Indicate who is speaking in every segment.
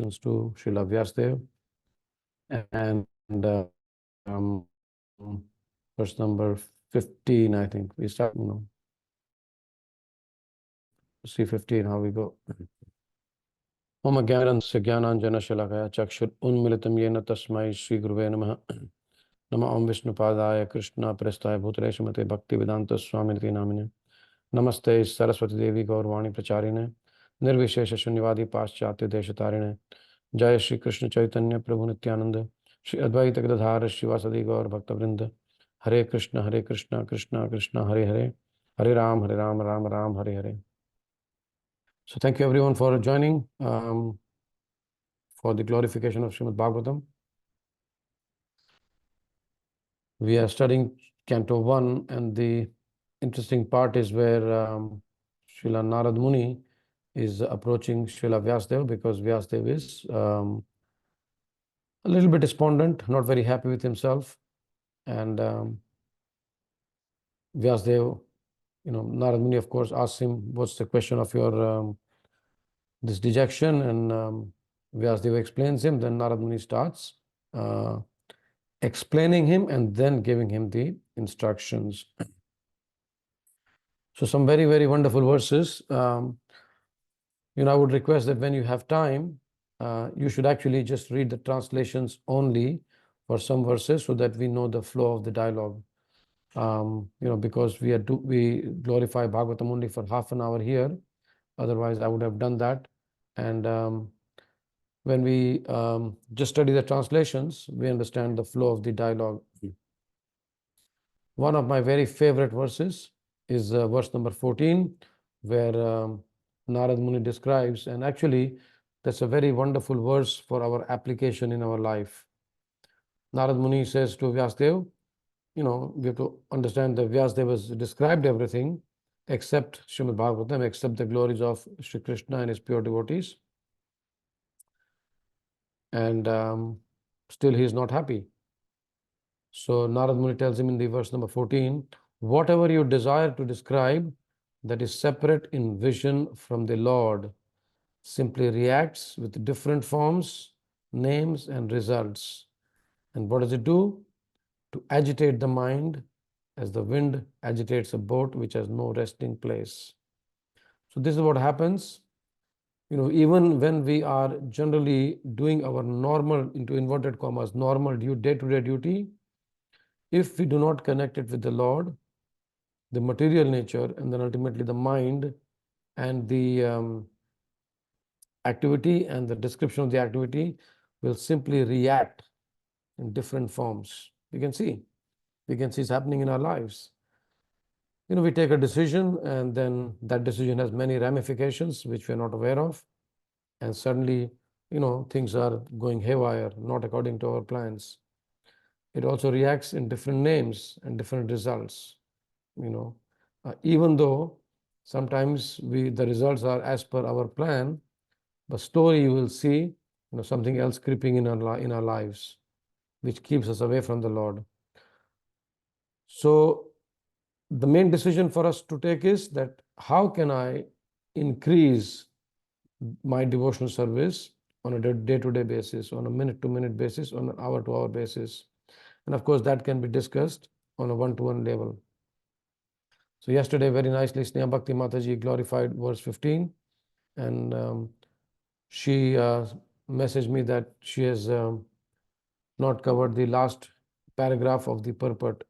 Speaker 1: instructions to Srila Vyasadeva. And verse number 15, I think. We start, see 15, how we go. Om Agyanantasya Jnananjana-shalakaya Chakshur Unmilitam Yena Tasmai Shri Guruve Namaha. Nama Om Vishnupadaya Krishna Prestaya Bhutale Srimate Bhakti Vedanta Swaminiti Namine. Namaste Saraswati Devi Gaurvani Pracharine Nirvishesha Shunyavadi Paschatya Deshatarine. Jai Shri Krishna Chaitanya Prabhu Nityananda Shri Advaita Gadadhara Shivasadi Gaur Bhakta Vrinda. Hare Krishna Krishna Krishna Hare Hare. Hare Ram Ram Ram Hare Hare. So thank you everyone for joining for the glorification of Śrīmad-Bhāgavatam. We are studying Canto 1, and the interesting part is where Srila Nārada Muni is approaching Srila Vyasadeva, because Vyasadeva is a little bit despondent, not very happy with himself. And Vyasadeva, Nārada Muni, of course, asks him, what's the question of your this dejection? And Vyasadeva explains him. Then Nārada Muni starts explaining him and then giving him the instructions. So some very, very wonderful verses. I would request that when you have time, you should actually just read the translations only for some verses, so that we know the flow of the dialogue. Because we glorify Bhagavatam only for half an hour here. Otherwise, I would have done that. And when we just study the translations, we understand the flow of the dialogue. One of my very favorite verses is verse number 14, where Nārada Muni describes, and actually that's a very wonderful verse for our application in our life. Nārada Muni says to Vyasadeva, we have to understand that Vyasadeva has described everything except Śrīmad-Bhāgavatam, except the glories of Shri Krishna and his pure devotees. And still he is not happy. So Nārada Muni tells him in the verse number 14, whatever you desire to describe that is separate in vision from the Lord simply reacts with different forms, names, and results. And what does it do? To agitate the mind as the wind agitates a boat which has no resting place. So this is what happens. Even when we are generally doing our normal, into inverted commas, normal day-to-day duty, if we do not connect it with the Lord, the material nature, and then ultimately the mind and the activity and the description of the activity will simply react in different forms. We can see it's happening in our lives. We take a decision, and then that decision has many ramifications which we are not aware of. And suddenly, things are going haywire, not according to our plans. It also reacts in different names and different results. Even though sometimes the results are as per our plan, but slowly you will see something else creeping in our lives, which keeps us away from the Lord. So the main decision for us to take is that how can I increase my devotional service on a day-to-day basis, on a minute-to-minute basis, on an hour-to-hour basis. And of course, that can be discussed on a one-to-one level. So yesterday, very nicely, Sneha Bhakti Mataji glorified verse 15. And she messaged me that she has not covered the last paragraph of the purport.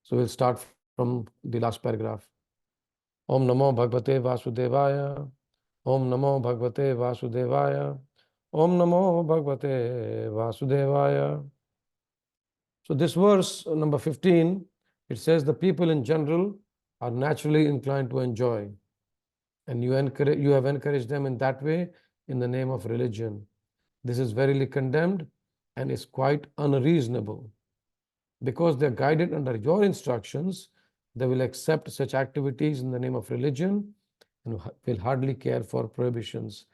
Speaker 1: So we'll start from the last paragraph. Om Namo Bhagavate Vasudevaya. Om Namo Bhagavate Vasudevaya. Om Namo Bhagavate Vasudevaya. So this verse, number 15, it says the people in general are naturally inclined to enjoy. And you have encouraged them in that way in the name of religion. This is verily condemned and is quite unreasonable. Because they are guided under your instructions, they will accept such activities in the name of religion and will hardly care for prohibitions.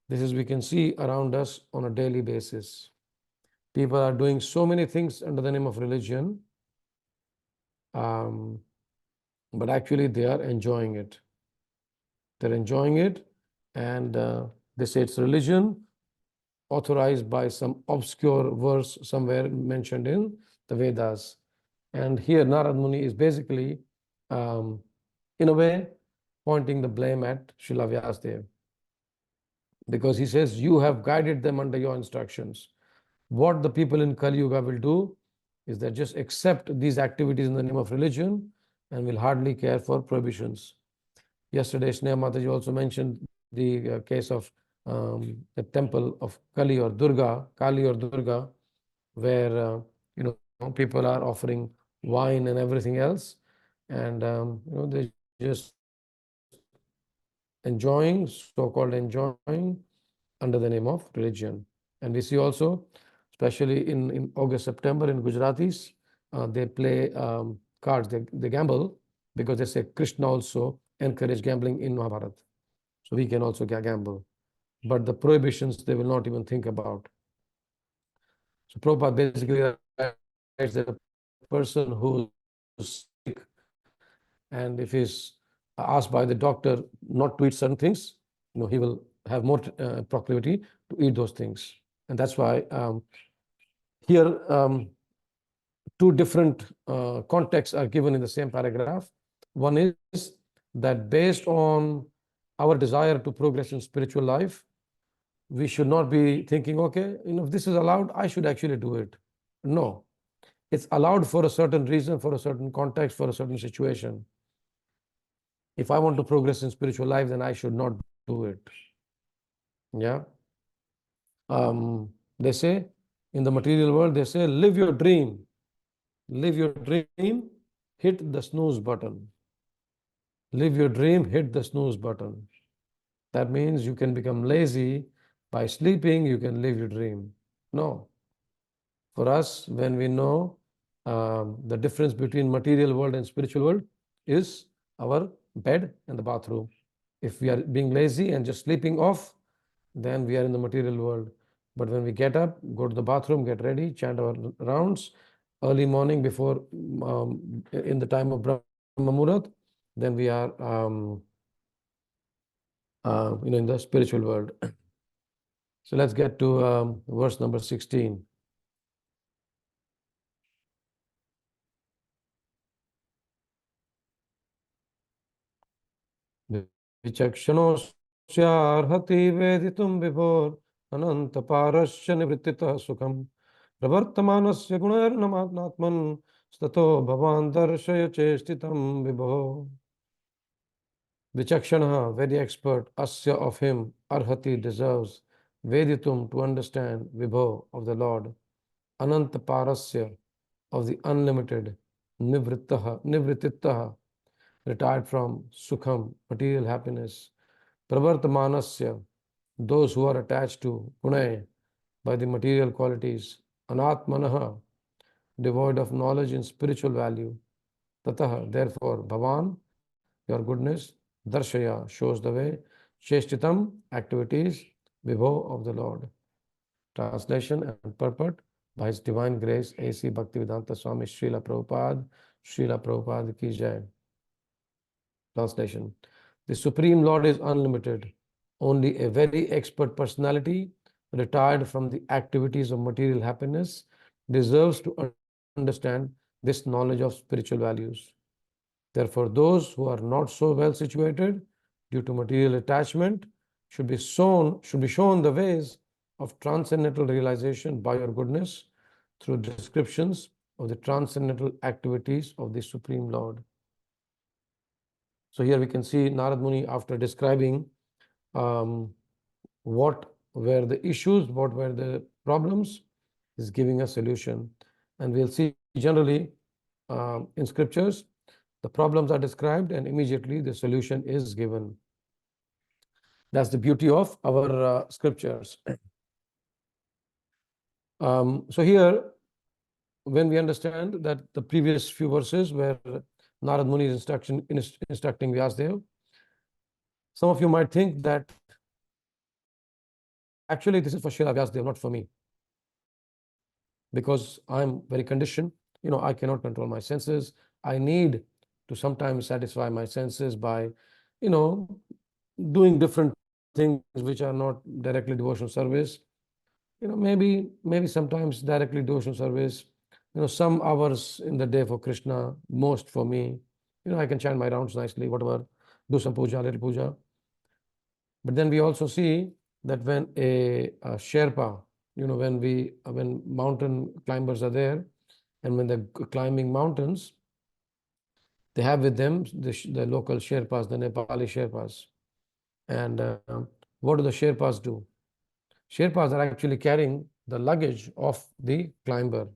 Speaker 1: This is, we can see around us on a daily basis. People are doing so many things under the name of religion, but actually they are enjoying it. They're enjoying it, And they say it's religion authorized by some obscure verse somewhere mentioned in the Vedas. And here Narad Muni is basically, in a way, pointing the blame at Srila Vyasdev, because he says, you have guided them under your instructions. What the people in Kali Yuga will do is that just accept these activities in the name of religion and will hardly care for prohibitions. Yesterday, Sneha Mataji also mentioned the case of the temple of Kali or Durga, where people are offering wine and everything else, and they just so-called enjoying under the name of religion. And we see also, especially in August, September in Gujaratis, they play cards, they gamble, because they say Krishna also encouraged gambling in Mahabharata. So we can also gamble. But the prohibitions, they will not even think about. So Prabhupada basically writes that a person who's sick, and if he's asked by the doctor not to eat certain things, he will have more proclivity to eat those things. And that's why here two different contexts are given in the same paragraph. One is that based on our desire to progress in spiritual life, we should not be thinking, okay, if this is allowed, I should actually do it. No, it's allowed for a certain reason, for a certain context, for a certain situation. If I want to progress in spiritual life, then I should not do it. Yeah. They say in the material world, they say, live your dream. Live your dream, hit the snooze button. Live your dream, hit the snooze button. That means you can become lazy by sleeping, you can live your dream. No. For us, when we know the difference between material world and spiritual world is our bed and the bathroom. If we are being lazy and just sleeping off, then we are in the material world. But when we get up, go to the bathroom, get ready, chant our rounds, early morning before, in the time of Brahma Muhurat, then we are, in the spiritual world. So let's get to verse number 16. विचक्षणोऽस्यार्हति वेदितुं विभोर् अनन्तपारस्य निवृत्तितः सुखम् प्रवर्तमानस्य गुणैर्नमात्मन् ततो भवान् दर्शय चेष्टितं विभो. Vichakshana, very expert, asya of him, arhati deserves, veditum to understand, vibho of the Lord, ananta parasya of the unlimited, nivrittaha retired from, sukham material happiness, pravartamanasya those who are attached to, punay by the material qualities, anatmanaha devoid of knowledge in spiritual value, tatah therefore, bhavan your goodness, darshaya shows the way, cheshtitam activities, vibho of the Lord. Translation and purport by His Divine Grace A.C. Bhaktivedanta Swami Srila Prabhupada ki jai. Translation. The Supreme Lord is unlimited. Only a very expert personality, retired from the activities of material happiness, deserves to understand this knowledge of spiritual values. Therefore, those who are not so well situated due to material attachment should be shown the ways of transcendental realization by your goodness through descriptions of the transcendental activities of the Supreme Lord. So here we can see Narad Muni, after describing what were the issues, what were the problems, is giving a solution. And we'll see generally in scriptures, the problems are described and immediately the solution is given. That's the beauty of our scriptures. So here, when we understand that the previous few verses where Narad Muni is instructing Vyasdev, some of you might think that actually this is for Srila Vyasdev, not for me, because I'm very conditioned. I cannot control my senses. I need to sometimes satisfy my senses by, doing different things which are not directly devotional service. Maybe sometimes directly devotional service, some hours in the day for Krishna, most for me. I can chant my rounds nicely, whatever, do some puja, little puja. But then we also see that when a Sherpa, when mountain climbers are there, and when they're climbing mountains, they have with them the local Sherpas, the Nepali Sherpas. And what do the Sherpas do? Sherpas are actually carrying the luggage of the climber.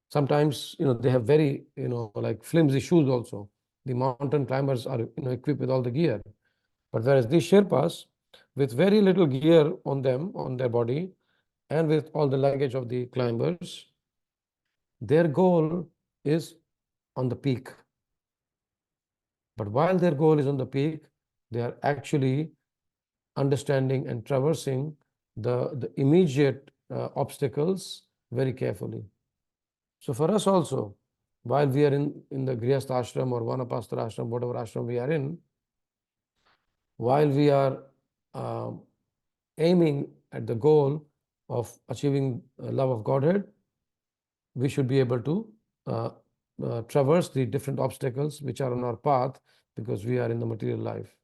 Speaker 1: Sometimes, they have very, like flimsy shoes also. The mountain climbers are, equipped with all the gear. But whereas these Sherpas, with very little gear on them, on their body, and with all the luggage of the climbers, their goal is on the peak. But while their goal is on the peak, they are actually understanding and traversing the immediate obstacles very carefully. So for us also, while we are in the Grihastha ashram or Vanapastra ashram, whatever ashram we are in, while we are aiming at the goal of achieving love of Godhead, we should be able to traverse the different obstacles which are on our path because we are in the material life.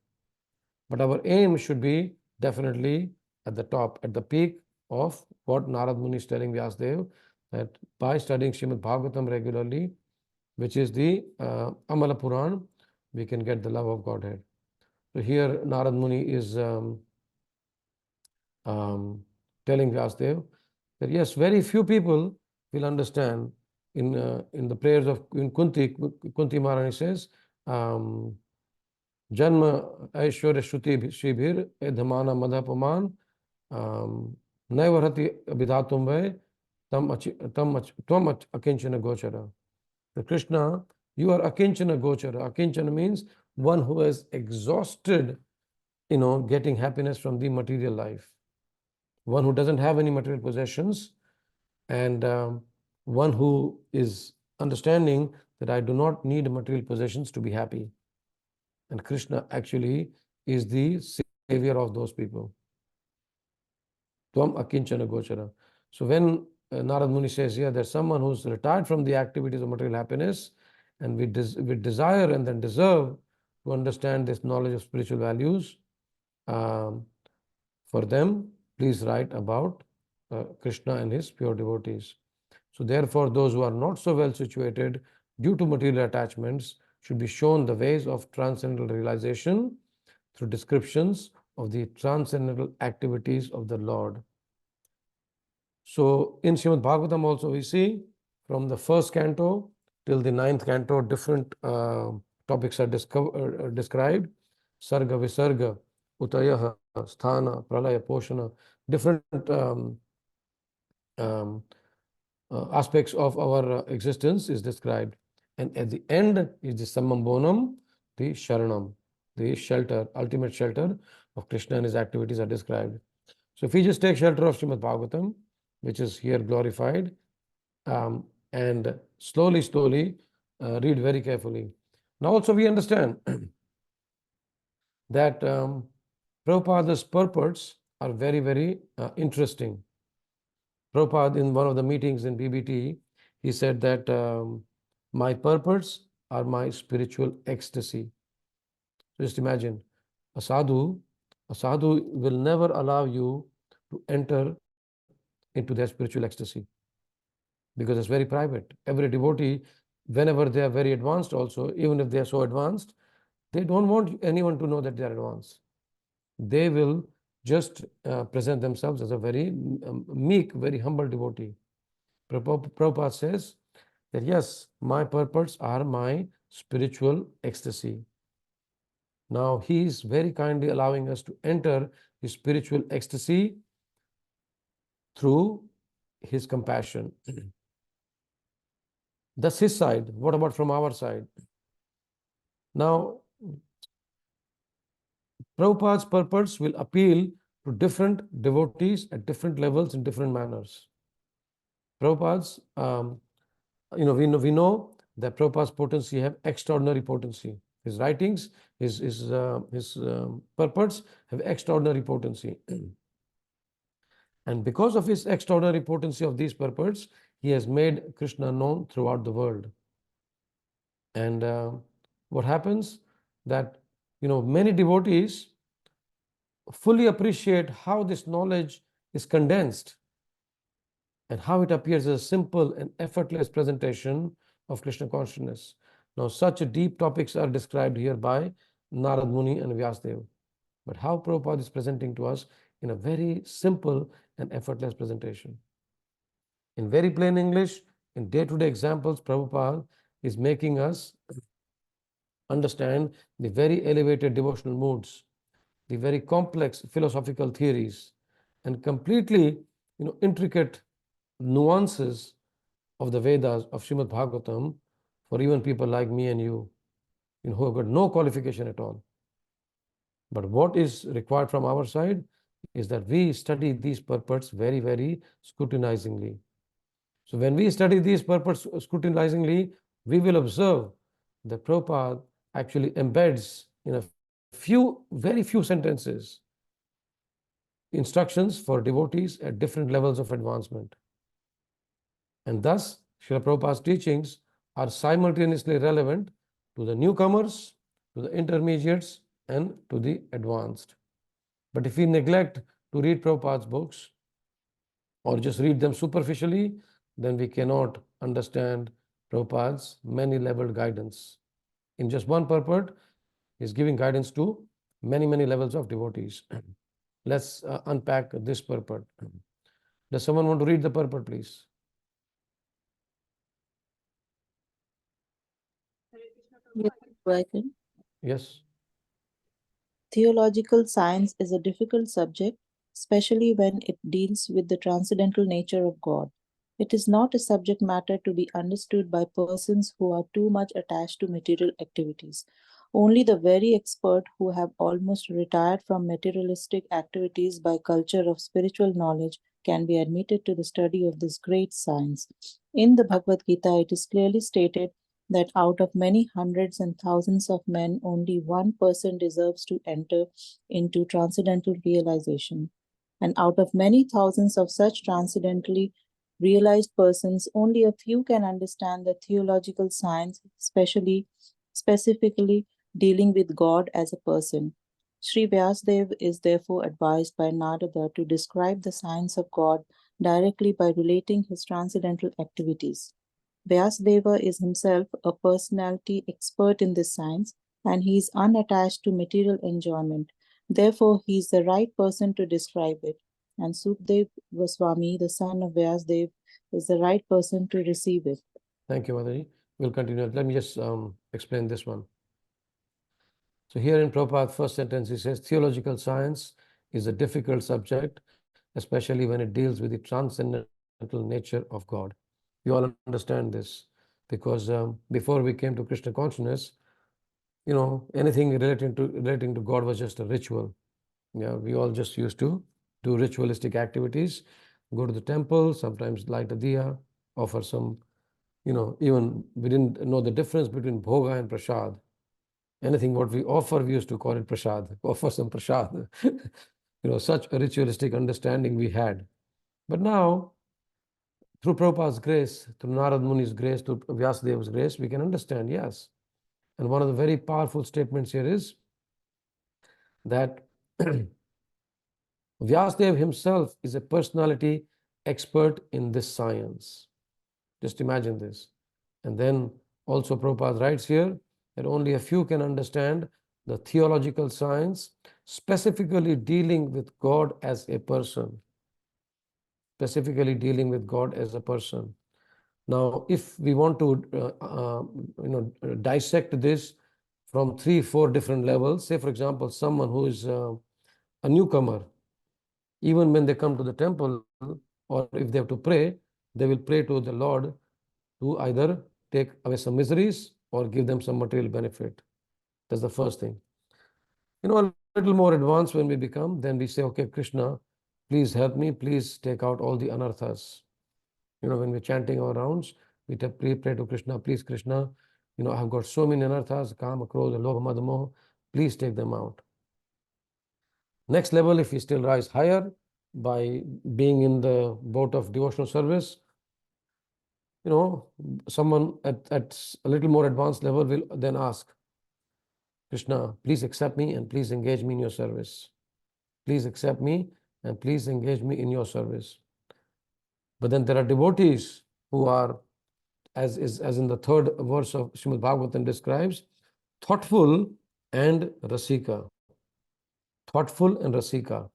Speaker 1: But our aim should be definitely at the top, at the peak of what Narad Muni is telling Vyasdev, that by studying Śrīmad-Bhāgavatam regularly, which is the Amala Puran, we can get the love of Godhead. So here Narad Muni is telling Vyasdev that yes, very few people will understand. In the prayers of Kunti Maharani says, Janma Aishwarya Shruti Shibhir Edhamana Madhapaman Naivarhati Abhidhatum Vai Tam Akinchana Gochara. So Krishna, you are Akinchana Gochara. Akinchana means one who has exhausted, getting happiness from the material life. One who doesn't have any material possessions, and one who is understanding that I do not need material possessions to be happy. And Krishna actually is the savior of those people. Tvam akinchana gochara. So when Narad Muni says here that someone who's retired from the activities of material happiness and we desire and then deserve to understand this knowledge of spiritual values, for them, please write about Krishna and his pure devotees. So therefore, those who are not so well situated due to material attachments should be shown the ways of transcendental realization through descriptions of the transcendental activities of the Lord. So in Śrīmad-Bhāgavatam also we see from the first canto till the 9th canto, different topics are described. Sarga, Visarga, Utayaha, Sthana, Pralaya, Poshana, different aspects of our existence is described. And at the end is the Sammam Bonam, the Sharanam, the shelter, ultimate shelter of Krishna and his activities are described. So if we just take shelter of Śrīmad-Bhāgavatam, which is here glorified, and slowly read very carefully. Now also we understand that Prabhupada's purports are very interesting. Prabhupada, in one of the meetings in BBT, he said that my purports are my spiritual ecstasy. Just imagine, a sadhu will never allow you to enter into their spiritual ecstasy because it's very private. Every devotee, whenever they are very advanced also, even if they are so advanced, they don't want anyone to know that they are advanced. They will just present themselves as a very meek, very humble devotee. Prabhupada says that yes, my purports are my spiritual ecstasy. Now he is very kindly allowing us to enter his spiritual ecstasy through his compassion. That's his side. What about from our side? Now, Prabhupada's purports will appeal to different devotees at different levels in different manners. Prabhupada's, we know that Prabhupada's potency have extraordinary potency. His writings, his purports have extraordinary potency. And because of his extraordinary potency of these purports, he has made Krishna known throughout the world. And what happens that, many devotees fully appreciate how this knowledge is condensed and how it appears as a simple and effortless presentation of Krishna consciousness. Now, such deep topics are described here by Narad Muni and Vyasadeva. But how Prabhupada is presenting to us in a very simple and effortless presentation. In very plain English, in day-to-day examples, Prabhupada is making us understand the very elevated devotional moods, the very complex philosophical theories, and completely, intricate nuances of the Vedas of Śrīmad-Bhāgavatam for even people like me and you, who have got no qualification at all. But what is required from our side is that we study these purports very, very scrutinizingly. So when we study these purports scrutinizingly, we will observe that Prabhupada actually embeds in a very few sentences, instructions for devotees at different levels of advancement. And thus, Srila Prabhupada's teachings are simultaneously relevant to the newcomers, to the intermediates, and to the advanced. But if we neglect to read Prabhupada's books or just read them superficially, then we cannot understand Prabhupada's many-leveled guidance. In just one purport, he is giving guidance to many, many levels of devotees. Let's unpack this purport. Does someone want to read the purport, please? Yes.
Speaker 2: Theological science is a difficult subject, especially when it deals with the transcendental nature of God. It is not a subject matter to be understood by persons who are too much attached to material activities. Only the very expert who have almost retired from materialistic activities by culture of spiritual knowledge can be admitted to the study of this great science. In the Bhagavad Gita, it is clearly stated that out of many hundreds and thousands of men, only one person deserves to enter into transcendental realization. And out of many thousands of such transcendentally realized persons, only a few can understand the theological science, specifically dealing with God as a person. Sri Vyasadeva is therefore advised by Nārada to describe the science of God directly by relating his transcendental activities. Vyasadeva is himself a personality expert in this science, and he is unattached to material enjoyment. Therefore, he is the right person to describe it. And Sukdev Goswami, the son of Vyasadeva, is the right person to receive it.
Speaker 1: Thank you, Mataji. We'll continue. Let me just explain this one. So here in Prabhupada's first sentence, he says, theological science is a difficult subject, especially when it deals with the transcendental nature of God. We all understand this because before we came to Krishna consciousness, anything relating to God was just a ritual. Yeah, we all just used to do ritualistic activities, go to the temple, sometimes light a diya, offer some, even we didn't know the difference between bhoga and prasad. Anything what we offer, we used to call it prasad, offer some prasad. Such a ritualistic understanding we had. But now, through Prabhupada's grace, through Narad Muni's grace, through Vyasadeva's grace, we can understand, yes. And one of the very powerful statements here is that Vyasadeva himself is a personality expert in this science. Just imagine this. And then also Prabhupada writes here that only a few can understand the theological science, specifically dealing with God as a person. Specifically dealing with God as a person. Now, if we want to dissect this from 3-4 different levels, say for example, someone who is a newcomer, even when they come to the temple or if they have to pray, they will pray to the Lord to either take away some miseries or give them some material benefit. That's the first thing. A little more advanced when we become, then we say, okay, Krishna, please help me, please take out all the anarthas. When we're chanting our rounds, we pray to Krishna, please Krishna, I've got so many anarthas, kama, krodha, lobha, mada, moha, please take them out. Next level, if we still rise higher by being in the boat of devotional service, someone at a little more advanced level will then ask, Krishna, please accept me and please engage me in your service. Please accept me and please engage me in your service. But then there are devotees who are, as in the third verse of Śrīmad-Bhāgavatam describes, thoughtful and rasika. Thoughtful and rasika.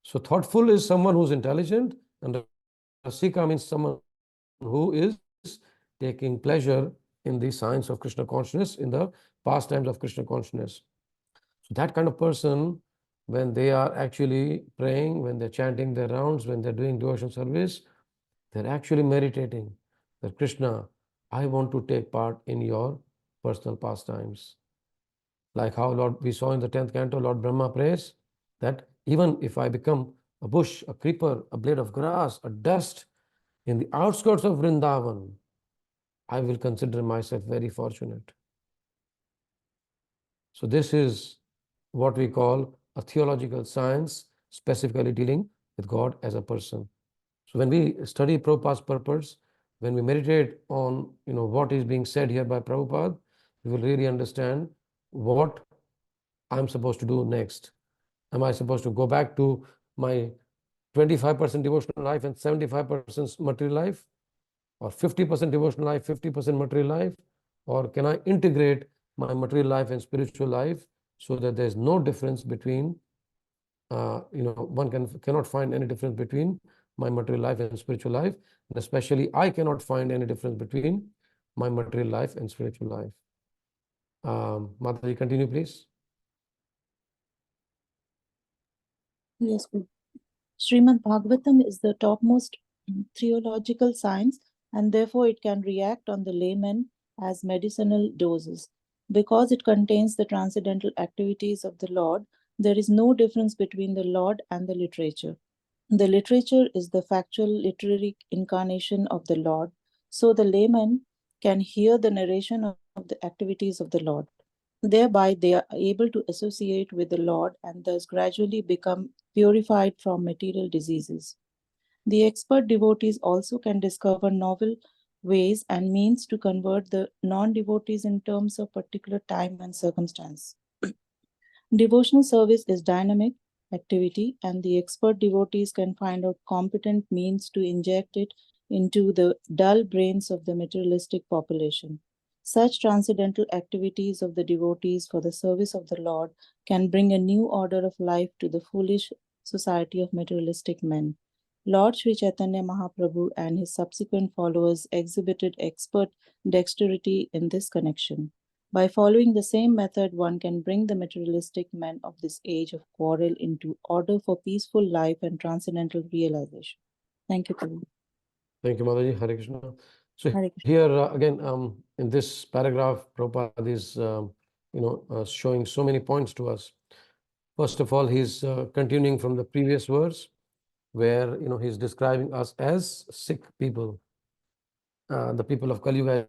Speaker 1: So thoughtful is someone who's intelligent, and rasika means someone who is taking pleasure in the science of Krishna consciousness, in the pastimes of Krishna consciousness. So that kind of person, when they are actually praying, when they're chanting their rounds, when they're doing devotional service, they're actually meditating that Krishna, I want to take part in your personal pastimes. Like how we saw in the 10th canto, Lord Brahma prays that even if I become a bush, a creeper, a blade of grass, a dust in the outskirts of Vrindavan, I will consider myself very fortunate. So this is what we call a theological science, specifically dealing with God as a person. So when we study Prabhupada's purpose, when we meditate on what is being said here by Prabhupada, we will really understand what I'm supposed to do next. Am I supposed to go back to my 25% devotional life and 75% material life? Or 50% devotional life, 50% material life? Or can I integrate my material life and spiritual life so that there's no difference between, one cannot find any difference between my material life and spiritual life, and especially I cannot find any difference between my material life and spiritual life. Mataji, continue, please.
Speaker 2: Yes, Guru. Śrīmad-Bhāgavatam is the topmost theological science, and therefore it can react on the layman as medicinal doses. Because it contains the transcendental activities of the Lord, there is no difference between the Lord and the literature. The literature is the factual literary incarnation of the Lord, so the layman can hear the narration of the activities of the Lord. Thereby, they are able to associate with the Lord and thus gradually become purified from material diseases. The expert devotees also can discover novel ways and means to convert the non-devotees in terms of particular time and circumstance. Devotional service is dynamic activity, and the expert devotees can find out competent means to inject it into the dull brains of the materialistic population. Such transcendental activities of the devotees for the service of the Lord can bring a new order of life to the foolish society of materialistic men. Lord Sri Chaitanya Mahaprabhu and his subsequent followers exhibited expert dexterity in this connection. By following the same method, one can bring the materialistic men of this age of quarrel into order for peaceful life and transcendental realization. Thank you, Prabhu.
Speaker 1: Thank you, Mataji. Hare Krishna. So
Speaker 2: Hare Krishna.
Speaker 1: here again, in this paragraph, Prabhupada is showing so many points to us. First of all, he's continuing from the previous verse, where he's describing us as sick people, the people of Kali Yuga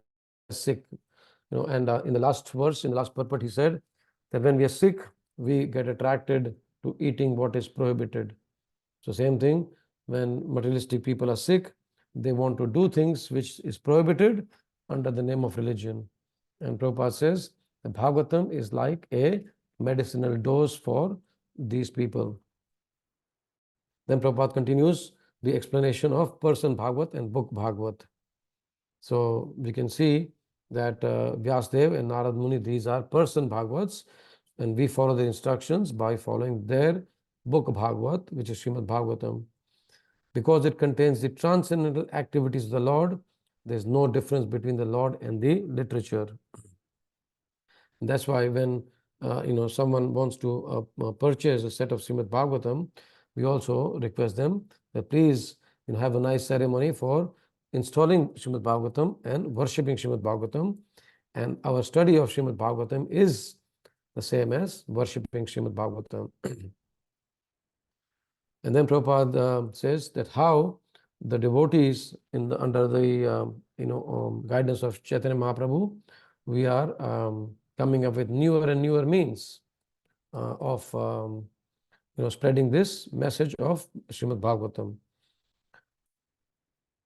Speaker 1: as sick. And in the last verse, in the last purport, he said that when we are sick, we get attracted to eating what is prohibited. So same thing, when materialistic people are sick, they want to do things which is prohibited under the name of religion. And Prabhupada says the Bhagavatam is like a medicinal dose for these people. Then Prabhupada continues the explanation of person Bhagavat and book Bhagavat. So we can see that Vyasdev and Nārada Muni, these are person Bhagavats, and we follow their instructions by following their book Bhagavat, which is Śrīmad-Bhāgavatam. Because it contains the transcendental activities of the Lord, there is no difference between the Lord and the literature. And that's why when someone wants to purchase a set of Śrīmad-Bhāgavatam, we also request them that please have a nice ceremony for installing Śrīmad-Bhāgavatam and worshipping Śrīmad-Bhāgavatam. And our study of Śrīmad-Bhāgavatam is the same as worshipping Śrīmad-Bhāgavatam. And then Prabhupada says that how the devotees under the guidance of Chaitanya Mahaprabhu we are coming up with newer and newer means of spreading this message of Śrīmad-Bhāgavatam.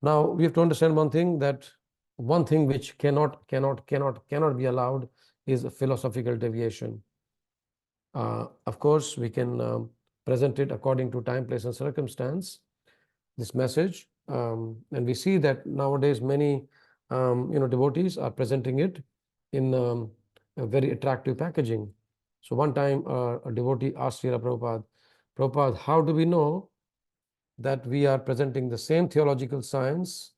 Speaker 1: Now we have to understand one thing, that one thing which cannot be allowed is a philosophical deviation. Of course, we can present it according to time, place, and circumstance, this message, and we see that nowadays many devotees are presenting it in a very attractive packaging. So one time a devotee asked Srila Prabhupada, Prabhupada, how do we know that we are presenting the same theological science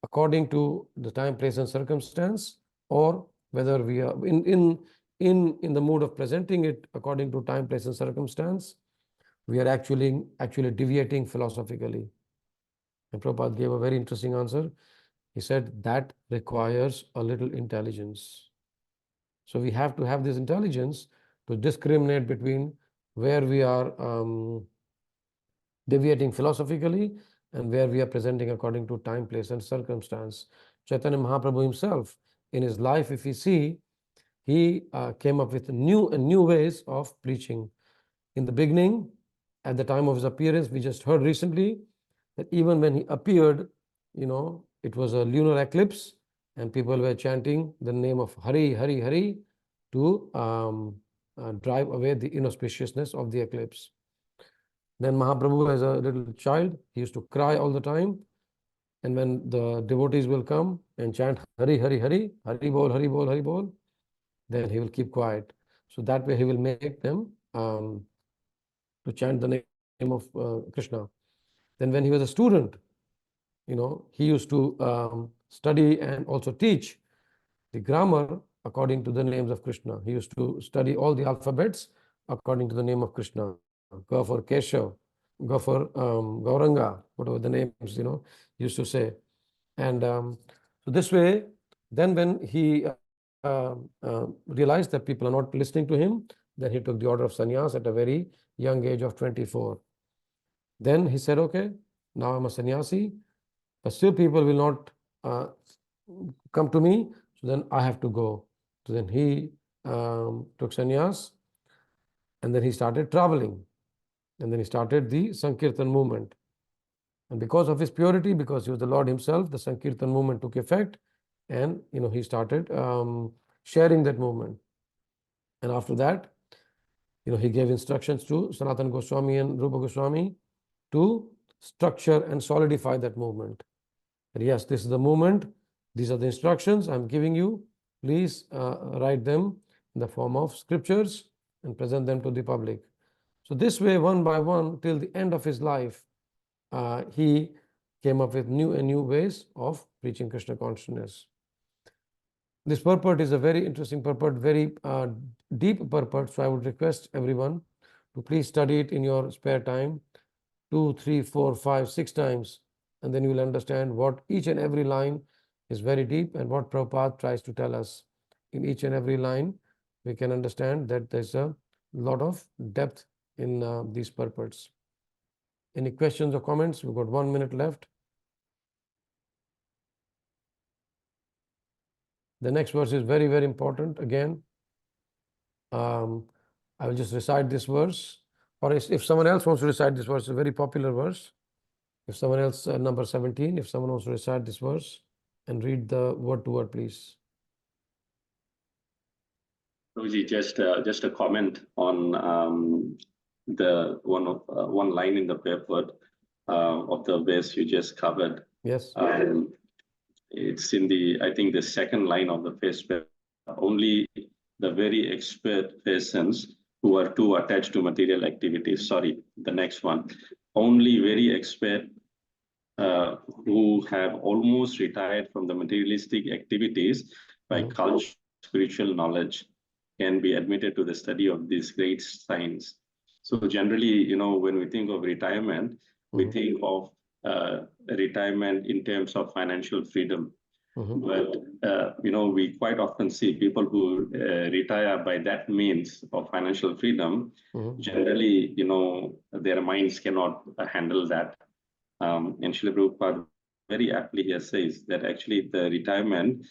Speaker 1: according to the time, place, and circumstance, or whether we are in the mood of presenting it according to time, place, and circumstance, we are actually deviating philosophically? And Prabhupada gave a very interesting answer. He said that requires a little intelligence. So we have to have this intelligence to discriminate between where we are deviating philosophically and where we are presenting according to time, place, and circumstance. Chaitanya Mahaprabhu himself, in his life, if we see, he came up with new ways of preaching. In the beginning, at the time of his appearance, we just heard recently that even when he appeared, it was a lunar eclipse, and people were chanting the name of Hari, Hari, Hari to drive away the inauspiciousness of the eclipse. Then Mahaprabhu, as a little child, he used to cry all the time. And when the devotees will come and chant Hari, Hari, Hari, Hari Bol, Hari Bol, Hari Bol, then he will keep quiet. So that way he will make them to chant the name of Krishna. Then when he was a student, he used to study and also teach the grammar according to the names of Krishna. He used to study all the alphabets according to the name of Krishna. Go for Keshav, go for Gauranga, whatever the names, used to say. And so this way, then when he realized that people are not listening to him, then he took the order of sannyas at a very young age of 24. Then he said, okay, now I'm a sannyasi, but still people will not come to me, so then I have to go. So then he took sannyas, and then he started traveling. And then he started the Sankirtan movement. And because of his purity, because he was the Lord himself, the Sankirtan movement took effect, and he started sharing that movement. And after that, he gave instructions to Sanatana Goswami and Rupa Goswami to structure and solidify that movement. But yes, this is the movement, these are the instructions I'm giving you. Please write them in the form of scriptures and present them to the public. So this way, one by one, till the end of his life, he came up with new and new ways of preaching Krishna consciousness. This purport is a very interesting purport, very deep purport. So I would request everyone to please study it in your spare time, 2, 3, 4, 5, 6 times, and then you will understand what each and every line is very deep and what Prabhupada tries to tell us. In each and every line, we can understand that there's a lot of depth in these purports. Any questions or comments? We've got 1 minute left. The next verse is very, very important. Again, I will just recite this verse, or if someone else wants to recite this verse, it's a very popular verse. If someone else, number 17, if someone wants to recite this verse and read the word to word, please.
Speaker 3: Prabhuji, just a comment on the one line in the paper of the verse you just covered.
Speaker 1: Yes.
Speaker 3: It's in I think the second line of the first paper. Only the very expert persons who are too attached to material activities. Sorry, the next one. Only very expert who have almost retired from the materialistic activities by culture, spiritual knowledge can be admitted to the study of these great science. So generally, when we think of retirement, we think of retirement in terms of financial freedom. But, we quite often see people who retire by that means of financial freedom. Generally, their minds cannot handle that. And Srila Prabhupada very aptly here says that actually the retirement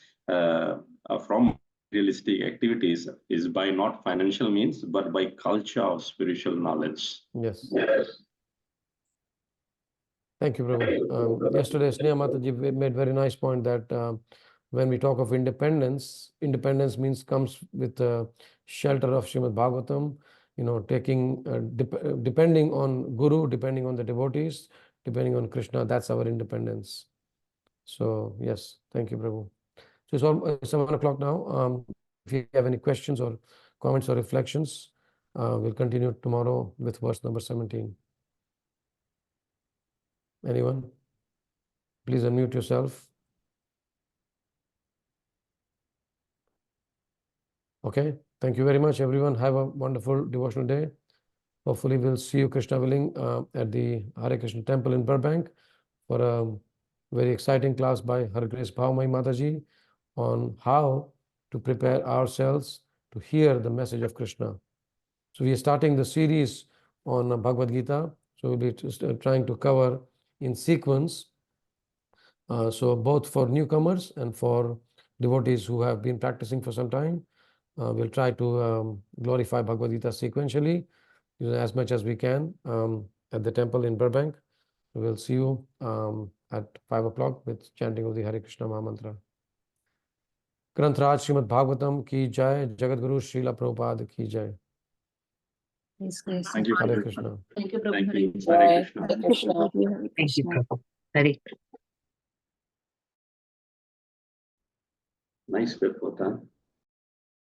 Speaker 3: from realistic activities is by not financial means, but by culture of spiritual knowledge.
Speaker 1: Yes.
Speaker 3: Yes.
Speaker 1: Thank you, Prabhu. Yesterday, Sneha Mataji made very nice point that when we talk of independence, independence means comes with the shelter of Śrīmad-Bhāgavatam, taking, depending on Guru, depending on the devotees, depending on Krishna, that's our independence. So, yes, thank you, Prabhu. So it's almost 7 o'clock now. If you have any questions or comments or reflections, we'll continue tomorrow with verse number 17. Anyone? Please unmute yourself. Okay. Thank you very much, everyone. Have a wonderful devotional day. Hopefully, we'll see you, Krishna willing, at the Hare Krishna temple in Burbank for a very exciting class by Her Grace Bhavamai Mataji on how to prepare ourselves to hear the message of Krishna. So we are starting the series on Bhagavad Gita. So we'll be trying to cover in sequence. So both for newcomers and for devotees who have been practicing for some time, we'll try to glorify Bhagavad Gita sequentially as much as we can at the temple in Burbank. We'll see you at 5 o'clock with chanting of the Hare Krishna Mahamantra. Granth-raj Śrīmad-Bhāgavatam ki jai, Jagat Guru Srila Prabhupada ki jai.
Speaker 3: Thank you.
Speaker 1: Hare Krishna.
Speaker 4: Thank you, Prabhu.
Speaker 3: Thank
Speaker 4: Hare
Speaker 3: you.
Speaker 4: Krishna.
Speaker 3: Hare Krishna.
Speaker 2: Hare Krishna. Hare
Speaker 4: Thank you,
Speaker 2: Krishna.
Speaker 4: Prabhu. Hare
Speaker 3: Nice report, huh?